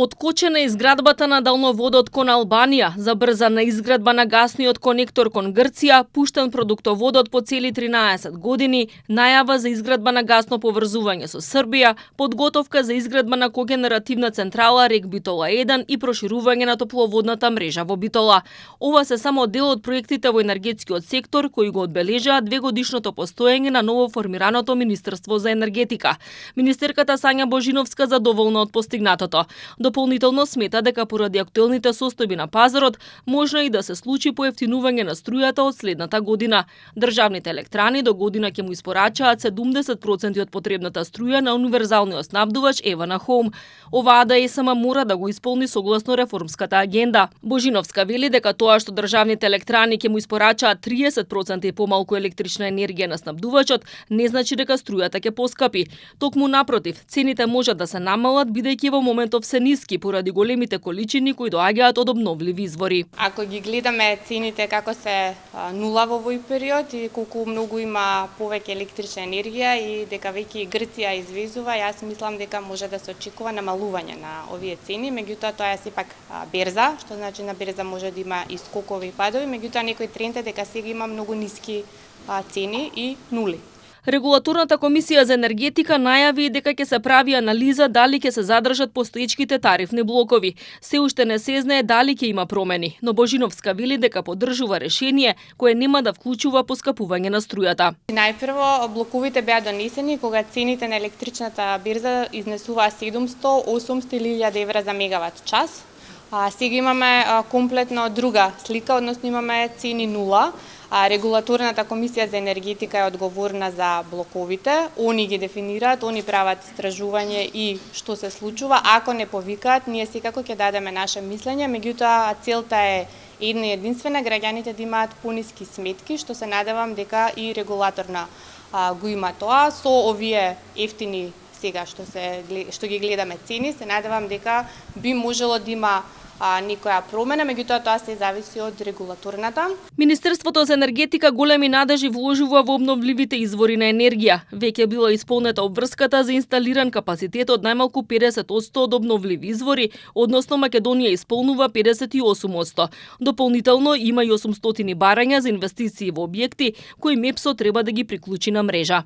Откочена изградбата на далноводот кон Албанија, забрзана изградба на гасниот конектор кон Грција, пуштен продуктоводот по цели 13 години, најава за изградба на гасно поврзување со Србија, подготовка за изградба на когенеративна централа Рек Битола 1 и проширување на топловодната мрежа во Битола. Ова се само дел од проектите во енергетскиот сектор кои го одбележаа двегодишното постоење на новоформираното Министерство за енергетика. Министерката Сања Божиновска задоволна од постигнатото. Дополнително смета дека поради актуелните состојби на пазарот можно и да се случи поевтинување на струјата од следната година. Државните електрани до година ќе му испорачаат 70% од потребната струја на универзалниот снабдувач Евана Хоум. Оваа да ЕСМ мора да го исполни согласно реформската агенда. Божиновска вели дека тоа што државните електрани ќе му испорачаат 30% и помалку електрична енергија на снабдувачот не значи дека струјата ќе поскапи. Токму напротив, цените можат да се намалат бидејќи во моментов се ниски поради големите количини кои доаѓаат од обновливи извори. Ако ги гледаме цените како се нула во овој период и колку многу има повеќе електрична енергија и дека веќе Грција извезува, јас мислам дека може да се очекува намалување на овие цени, меѓутоа тоа е сепак берза, што значи на берза може да има и скокови и падови, меѓутоа некој тренд е дека сега има многу ниски цени и нули. Регулаторната комисија за енергетика најави дека ќе се прави анализа дали ќе се задржат постоечките тарифни блокови. Се уште не се знае дали ќе има промени, но Божиновска вели дека поддржува решение кое нема да вклучува поскапување на струјата. Најпрво блоковите беа донесени кога цените на електричната берза изнесуваа 700, 800 или 1000 евра за мегават час. Сега имаме комплетно друга слика, односно имаме цени нула. Регулаторната комисија за енергетика е одговорна за блоковите, они ги дефинираат, они прават истражување и што се случува. Ако не повикаат, ние секако ќе дадеме наше мислење, меѓутоа целта е една и единствена, граѓаните да имаат пониски сметки, што се надевам дека и регулаторна го има тоа. Со овие ефтини сега што ги гледаме цени, се надевам дека би можело да има некоја промена, меѓутоа тоа се зависи од регулаторната. Министерството за енергетика големи надежи вложува во обновливите извори на енергија. Веќе била исполнета обврската за инсталиран капацитет од најмалку 50% од обновливи извори, односно Македонија исполнува 58%. Дополнително има и 800 барања за инвестиции во објекти кои МЕПСО треба да ги приклучи на мрежа.